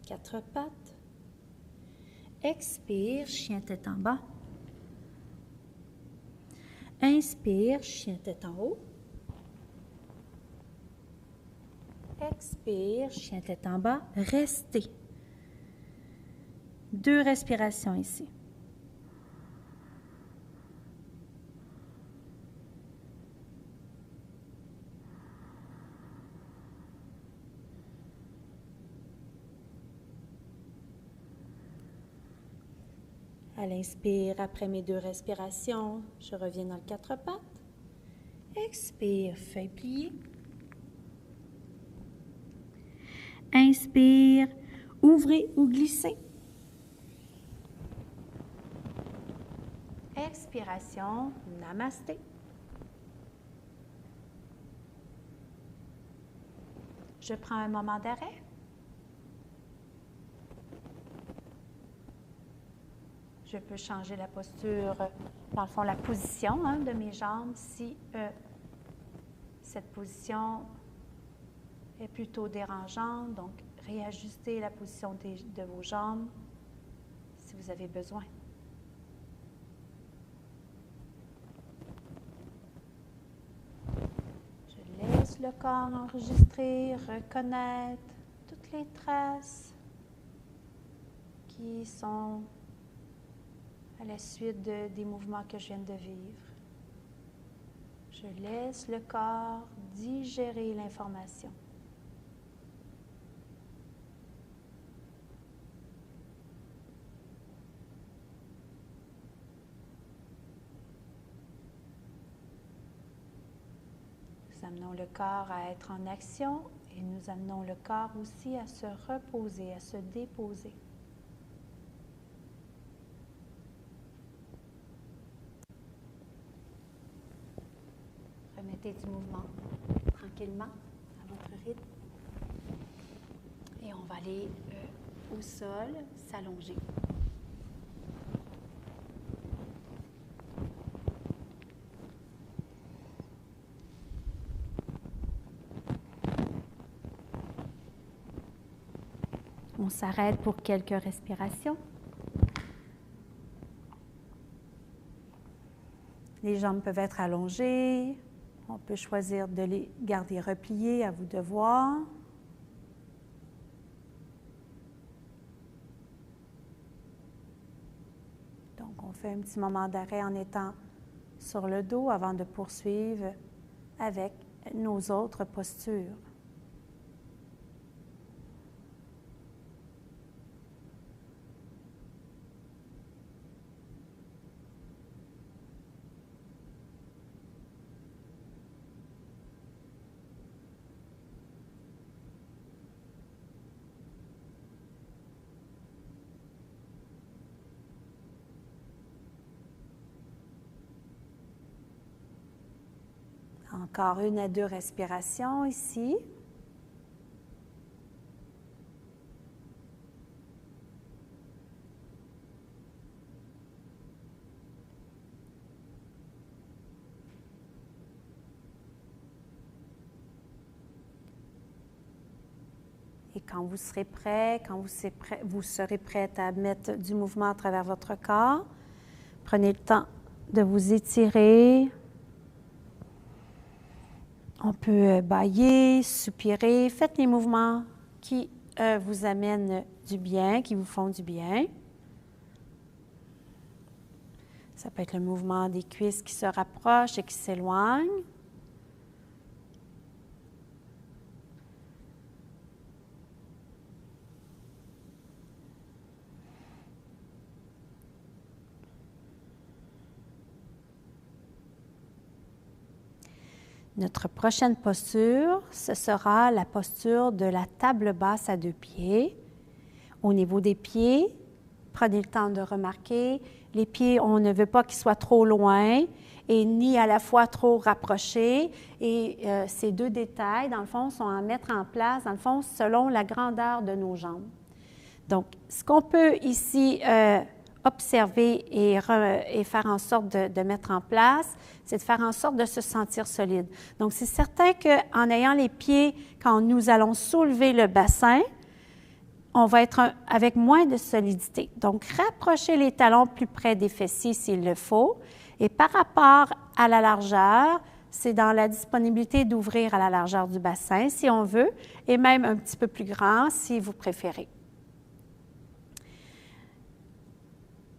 quatre pattes. Expire, chien tête en bas. Inspire, chien tête en haut. Expire, chien tête en bas. Restez. 2 respirations ici. À l'inspire, après mes 2 respirations, je reviens dans le 4 pattes. Expire, feuille pliée. Inspire, ouvrez ou glissez. Expiration, namasté. Je prends un moment d'arrêt. Je peux changer la posture, dans le fond, la position de mes jambes si cette position est plutôt dérangeante. Donc, réajustez la position de vos jambes si vous avez besoin. Je laisse le corps enregistrer, reconnaître toutes les traces qui sont à la suite des mouvements que je viens de vivre. Je laisse le corps digérer l'information. Nous amenons le corps à être en action et nous amenons le corps aussi à se reposer, à se déposer. Remettez du mouvement tranquillement à votre rythme. Et on va aller au sol, s'allonger. On s'arrête pour quelques respirations. Les jambes peuvent être allongées. On peut choisir de les garder repliées, à vous de voir. Donc, on fait un petit moment d'arrêt en étant sur le dos avant de poursuivre avec nos autres postures. Encore 1 à 2 respirations ici. Et quand vous serez prêt, vous serez prête à mettre du mouvement à travers votre corps, prenez le temps de vous étirer. On peut bâiller, soupirer. Faites les mouvements qui vous amènent du bien, qui vous font du bien. Ça peut être le mouvement des cuisses qui se rapprochent et qui s'éloignent. Notre prochaine posture, ce sera la posture de la table basse à 2 pieds. Au niveau des pieds, prenez le temps de remarquer, les pieds, on ne veut pas qu'ils soient trop loin et ni à la fois trop rapprochés. Et ces 2 détails, dans le fond, sont à mettre en place, dans le fond, selon la grandeur de nos jambes. Donc, ce qu'on peut ici observer et faire en sorte de mettre en place, c'est de faire en sorte de se sentir solide. Donc, c'est certain qu'en ayant les pieds, quand nous allons soulever le bassin, on va être avec moins de solidité. Donc, rapprochez les talons plus près des fessiers s'il le faut. Et par rapport à la largeur, c'est dans la disponibilité d'ouvrir à la largeur du bassin, si on veut, et même un petit peu plus grand, si vous préférez.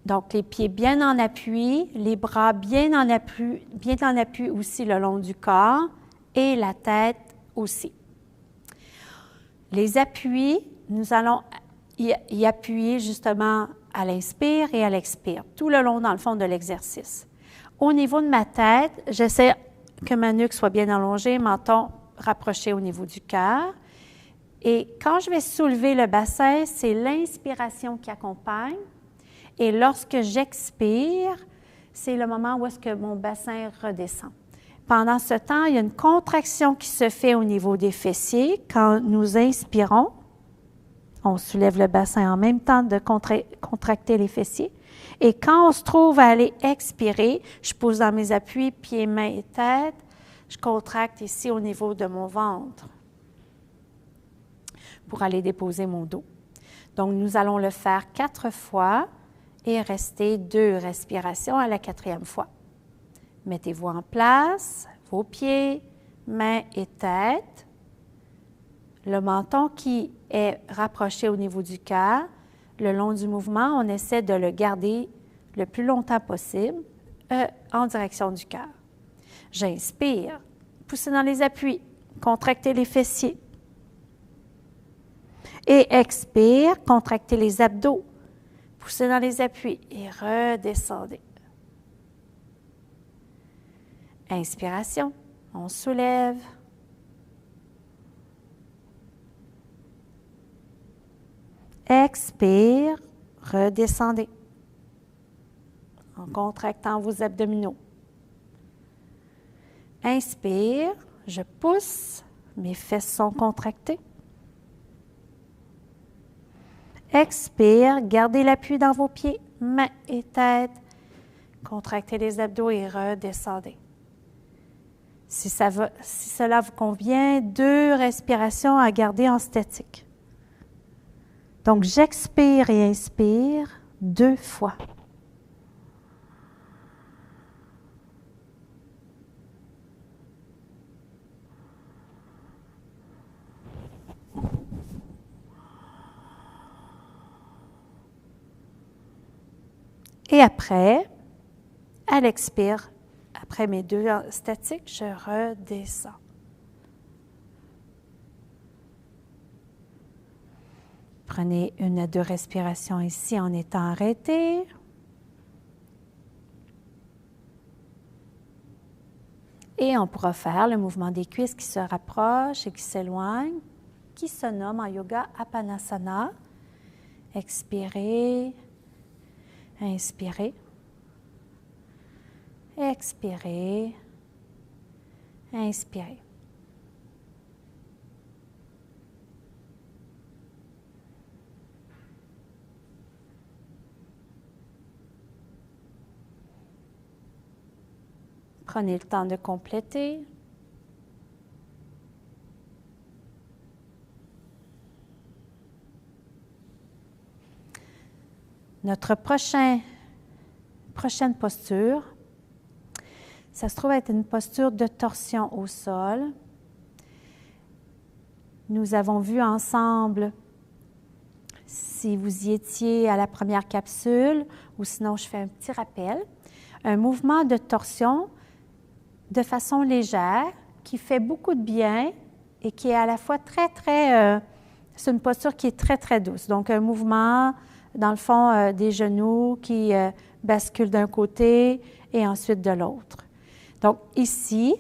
Donc, les pieds bien en appui, les bras bien en appui aussi le long du corps et la tête aussi. Les appuis, nous allons y appuyer justement à l'inspire et à l'expire, tout le long, dans le fond, de l'exercice. Au niveau de ma tête, j'essaie que ma nuque soit bien allongée, menton rapproché au niveau du cœur. Et quand je vais soulever le bassin, c'est l'inspiration qui accompagne. Et lorsque j'expire, c'est le moment où est-ce que mon bassin redescend. Pendant ce temps, il y a une contraction qui se fait au niveau des fessiers. Quand nous inspirons, on soulève le bassin en même temps de contracter les fessiers. Et quand on se trouve à aller expirer, je pose dans mes appuis, pieds, mains et tête. Je contracte ici au niveau de mon ventre pour aller déposer mon dos. Donc, nous allons le faire 4 fois et rester 2 respirations à la 4e fois. Mettez-vous en place, vos pieds, mains et tête. Le menton qui est rapproché au niveau du cœur. Le long du mouvement, on essaie de le garder le plus longtemps possible en direction du cœur. J'inspire, poussez dans les appuis, contractez les fessiers. Et expire, contractez les abdos, poussez dans les appuis et redescendez. Inspiration, on soulève. Expire, redescendez en contractant vos abdominaux. Inspire, je pousse, mes fesses sont contractées. Expire, gardez l'appui dans vos pieds, mains et tête. Contractez les abdos et redescendez. Si cela vous convient, 2 respirations à garder en statique. Donc, j'expire et inspire 2 fois. Et après, à l'expire, après mes 2 statiques, je redescends. Prenez 1 à 2 respirations ici en étant arrêté. Et on pourra faire le mouvement des cuisses qui se rapprochent et qui s'éloignent, qui se nomme en yoga Apanasana. Expirez, inspirez, expirez, inspirez. Prenez le temps de compléter. Notre prochaine posture, ça se trouve être une posture de torsion au sol. Nous avons vu ensemble, si vous y étiez à la première capsule, ou sinon je fais un petit rappel, un mouvement de torsion de façon légère, qui fait beaucoup de bien et qui est à la fois c'est une posture qui est très, très douce. Donc, un mouvement, dans le fond, des genoux qui basculent d'un côté et ensuite de l'autre. Donc, ici,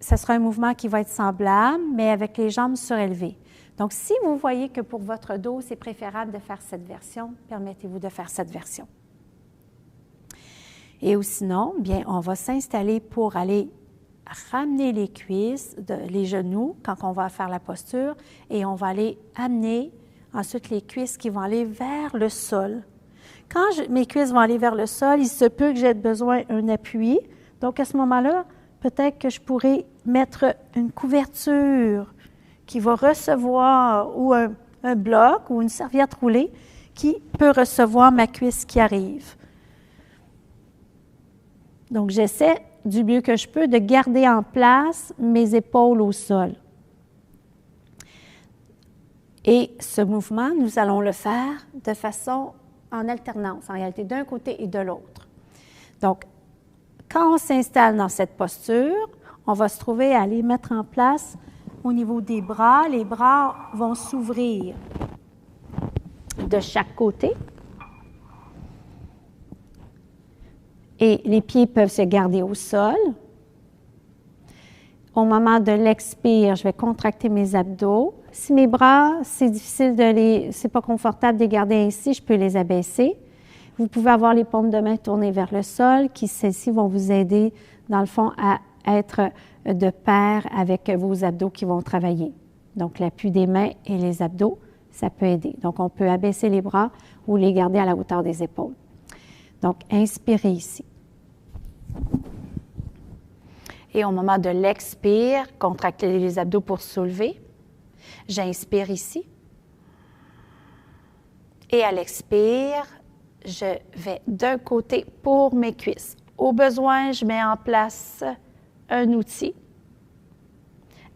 ce sera un mouvement qui va être semblable, mais avec les jambes surélevées. Donc, si vous voyez que pour votre dos, c'est préférable de faire cette version, permettez-vous de faire cette version. Et ou sinon, bien, on va s'installer pour aller ramener les cuisses, les genoux, quand on va faire la posture, et on va aller amener ensuite les cuisses qui vont aller vers le sol. Quand mes cuisses vont aller vers le sol, il se peut que j'ai besoin d'un appui. Donc, à ce moment-là, peut-être que je pourrais mettre une couverture qui va recevoir, ou un bloc, ou une serviette roulée, qui peut recevoir ma cuisse qui arrive. Donc, j'essaie du mieux que je peux de garder en place mes épaules au sol. Et ce mouvement, nous allons le faire de façon en alternance, en réalité, d'un côté et de l'autre. Donc, quand on s'installe dans cette posture, on va se trouver à les mettre en place au niveau des bras. Les bras vont s'ouvrir de chaque côté. Et les pieds peuvent se garder au sol. Au moment de l'expire, je vais contracter mes abdos. Si mes bras, c'est difficile c'est pas confortable de les garder ainsi, je peux les abaisser. Vous pouvez avoir les paumes de main tournées vers le sol, qui celles-ci vont vous aider, dans le fond, à être de pair avec vos abdos qui vont travailler. Donc, l'appui des mains et les abdos, ça peut aider. Donc, on peut abaisser les bras ou les garder à la hauteur des épaules. Donc, inspirez ici. Et au moment de l'expire, contractez les abdos pour soulever. J'inspire ici. Et à l'expire, je vais d'un côté pour mes cuisses. Au besoin, je mets en place un outil.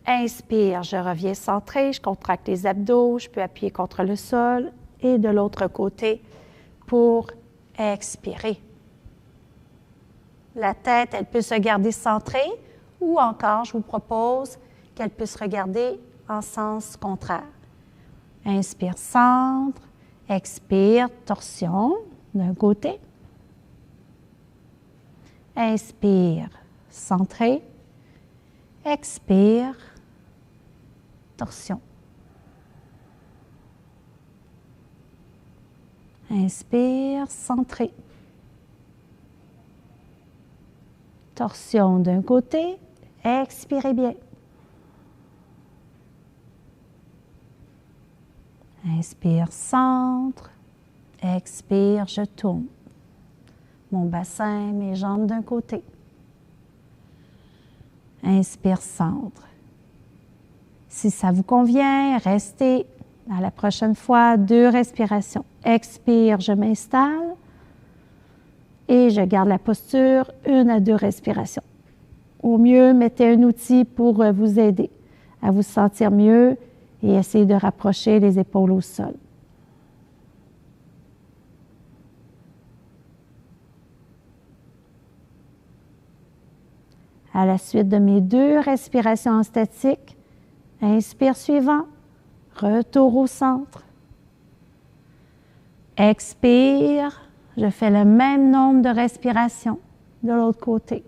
Inspire, je reviens centré, je contracte les abdos, je peux appuyer contre le sol. Et de l'autre côté, pour expirer. La tête, elle peut se garder centrée ou encore, je vous propose qu'elle puisse regarder en sens contraire. Inspire, centre. Expire, torsion d'un côté. Inspire, centré. Expire, torsion. Inspire, centré. Torsion d'un côté. Expirez bien. Inspire, centre. Expire, je tourne. Mon bassin, mes jambes d'un côté. Inspire, centre. Si ça vous convient, restez. À la prochaine fois, 2 respirations. Expire, je m'installe. Et je garde la posture, 1 à 2 respirations. Au mieux, mettez un outil pour vous aider à vous sentir mieux et essayez de rapprocher les épaules au sol. À la suite de mes 2 respirations en statique, inspire suivant, retour au centre. Expire, je fais le même nombre de respirations de l'autre côté.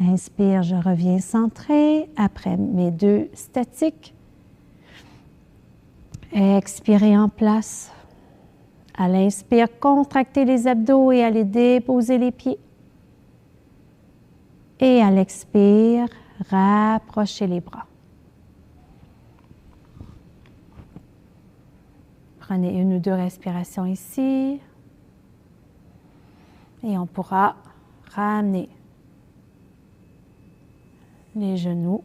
Inspire, je reviens centré après mes 2 statiques. Expirez en place. À l'inspire, contractez les abdos et allez déposer les pieds. Et à l'expire, rapprochez les bras. Prenez 1 ou 2 respirations ici. Et on pourra ramener les genoux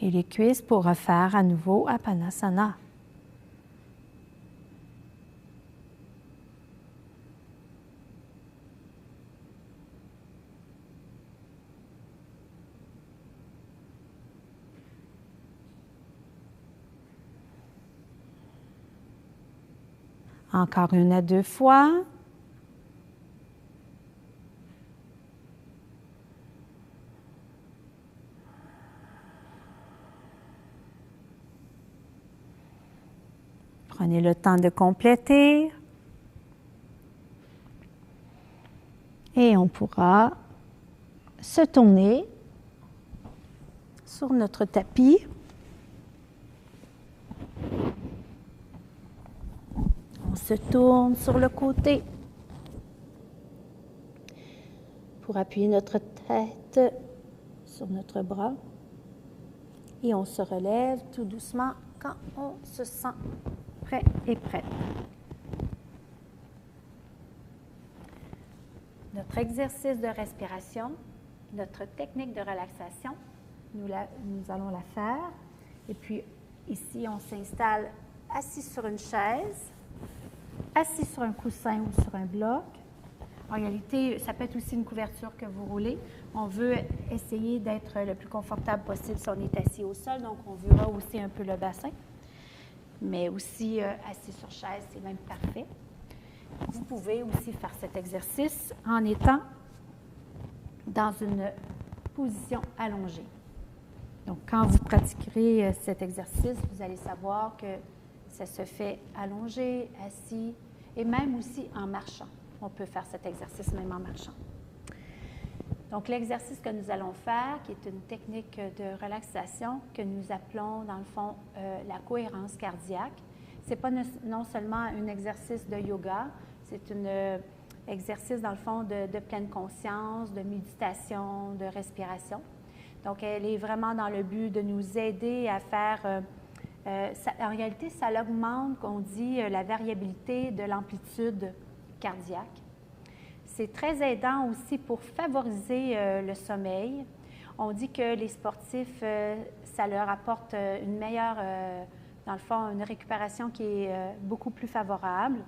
et les cuisses pour refaire à nouveau Apanasana. Encore 1 à 2 fois. Prenez le temps de compléter. Et on pourra se tourner sur notre tapis. On se tourne sur le côté pour appuyer notre tête sur notre bras. Et on se relève tout doucement quand on se sent prêt et prête. Notre exercice de respiration, notre technique de relaxation, nous allons la faire. Et puis ici, on s'installe assis sur une chaise, assis sur un coussin ou sur un bloc. En réalité, ça peut être aussi une couverture que vous roulez. On veut essayer d'être le plus confortable possible si on est assis au sol, donc on verra aussi un peu le bassin. Mais aussi assis sur chaise, c'est même parfait. Vous pouvez aussi faire cet exercice en étant dans une position allongée. Donc, quand vous pratiquerez cet exercice, vous allez savoir que ça se fait allongé, assis et même aussi en marchant. On peut faire cet exercice même en marchant. Donc, l'exercice que nous allons faire, qui est une technique de relaxation que nous appelons, dans le fond, la cohérence cardiaque. Ce n'est pas non seulement un exercice de yoga, c'est un exercice, dans le fond, de pleine conscience, de méditation, de respiration. Donc, elle est vraiment dans le but de nous aider à faire... en réalité, ça augmente, on dit, la variabilité de l'amplitude cardiaque. C'est très aidant aussi pour favoriser le sommeil. On dit que les sportifs, ça leur apporte une meilleure, dans le fond, une récupération qui est beaucoup plus favorable.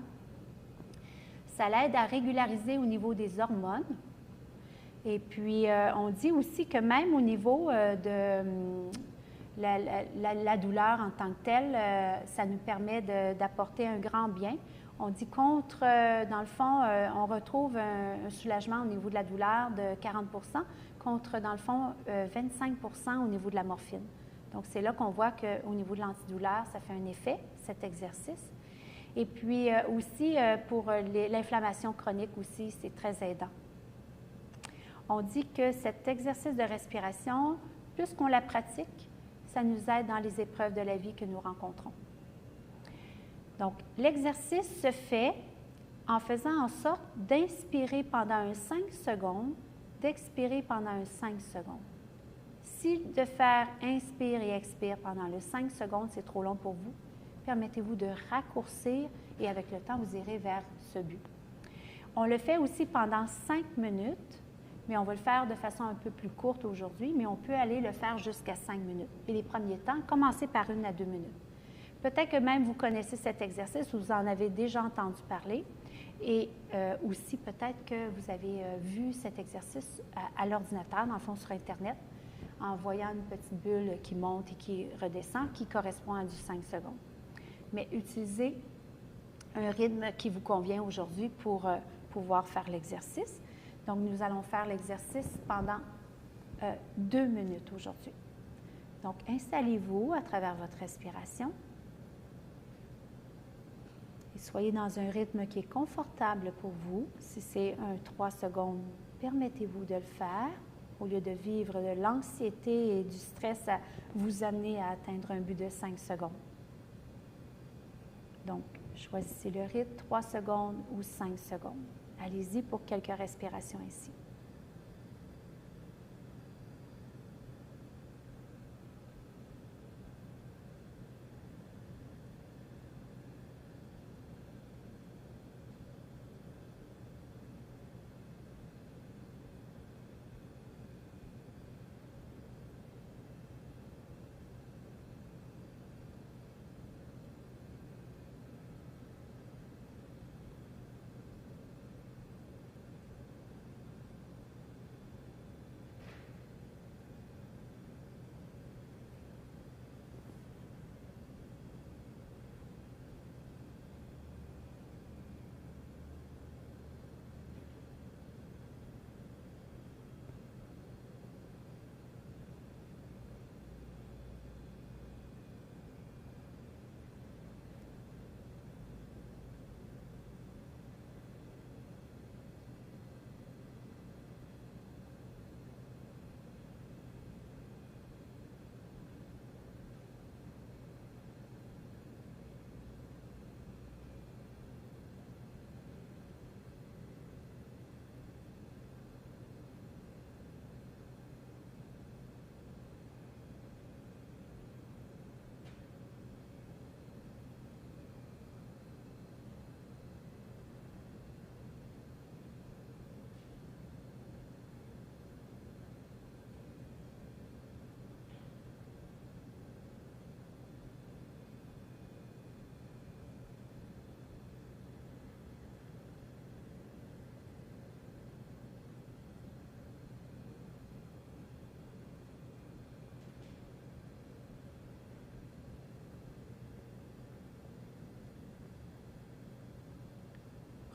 Ça l'aide à régulariser au niveau des hormones. Et puis, on dit aussi que même au niveau de la douleur en tant que telle, ça nous permet d'apporter un grand bien. On dit dans le fond, on retrouve un soulagement au niveau de la douleur de 40 contre, dans le fond, 25 au niveau de la morphine. Donc, c'est là qu'on voit qu'au niveau de l'antidouleur, ça fait un effet, cet exercice. Et puis aussi, pour l'inflammation chronique aussi, c'est très aidant. On dit que cet exercice de respiration, plus qu'on la pratique, ça nous aide dans les épreuves de la vie que nous rencontrons. Donc, l'exercice se fait en faisant en sorte d'inspirer pendant un 5 secondes, d'expirer pendant un 5 secondes. Si de faire inspire et expire pendant le 5 secondes, c'est trop long pour vous, permettez-vous de raccourcir et avec le temps, vous irez vers ce but. On le fait aussi pendant 5 minutes, mais on va le faire de façon un peu plus courte aujourd'hui, mais on peut aller le faire jusqu'à 5 minutes. Et les premiers temps, commencez par 1 à 2 minutes. Peut-être que même vous connaissez cet exercice ou vous en avez déjà entendu parler et aussi peut-être que vous avez vu cet exercice à l'ordinateur, dans le fond sur Internet, en voyant une petite bulle qui monte et qui redescend, qui correspond à du 5 secondes. Mais utilisez un rythme qui vous convient aujourd'hui pour pouvoir faire l'exercice. Donc, nous allons faire l'exercice pendant 2 minutes aujourd'hui. Donc, installez-vous à travers votre respiration. Et soyez dans un rythme qui est confortable pour vous. Si c'est un 3 secondes, permettez-vous de le faire au lieu de vivre de l'anxiété et du stress à vous amener à atteindre un but de 5 secondes. Donc, choisissez le rythme 3 secondes ou 5 secondes. Allez-y pour quelques respirations ici.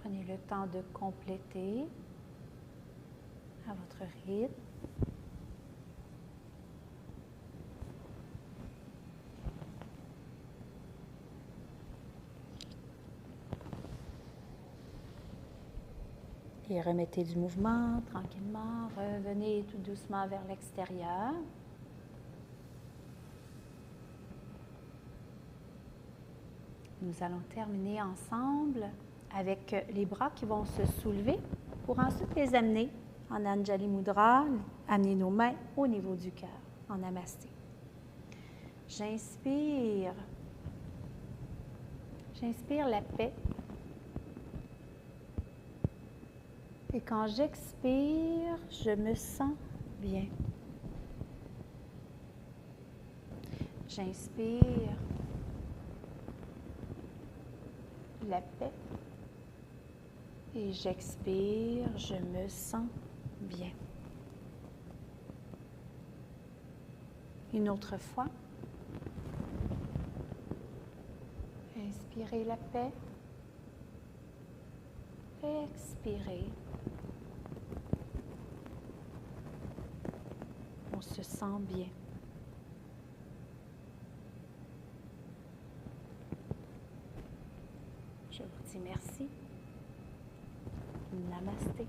Prenez le temps de compléter à votre rythme. Et remettez du mouvement tranquillement. Revenez tout doucement vers l'extérieur. Nous allons terminer ensemble avec les bras qui vont se soulever pour ensuite les amener en Anjali Mudra, amener nos mains au niveau du cœur, en Namasté. J'inspire. J'inspire la paix. Et quand j'expire, je me sens bien. J'inspire la paix et j'expire, je me sens bien. Une autre fois. Inspirez la paix. Expirez. On se sent bien. Je vous dis merci. Namasté.